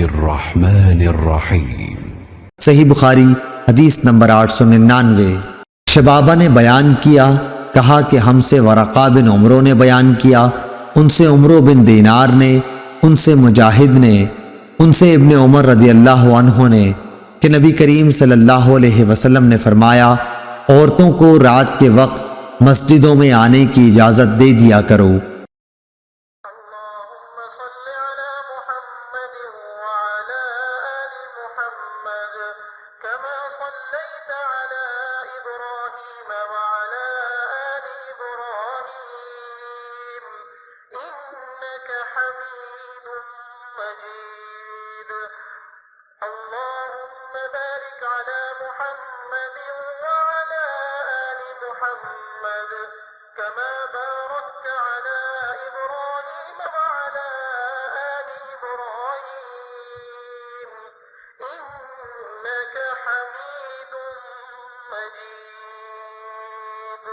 बिस्मिल्लाहिर्रहमानिर्रहीम। सही बुखारी हदीस नंबर 899। शबाबा ने बयान किया, कहा कि हमसे वरक़ा बिन उमरो ने बयान किया, उनसे उमरो बिन दीनार ने, उनसे मुजाहिद ने, उनसे इब्ने उमर रदी अल्लाह अन्हु ने कि नबी करीम सल्लल्लाहु अलैहि वसल्लम ने फरमाया, औरतों को रात के वक्त मस्जिदों में आने की इजाज़त दे दिया करो। كما باركت على إبراهيم وعلى آل إبراهيم إنك حميد مجيد।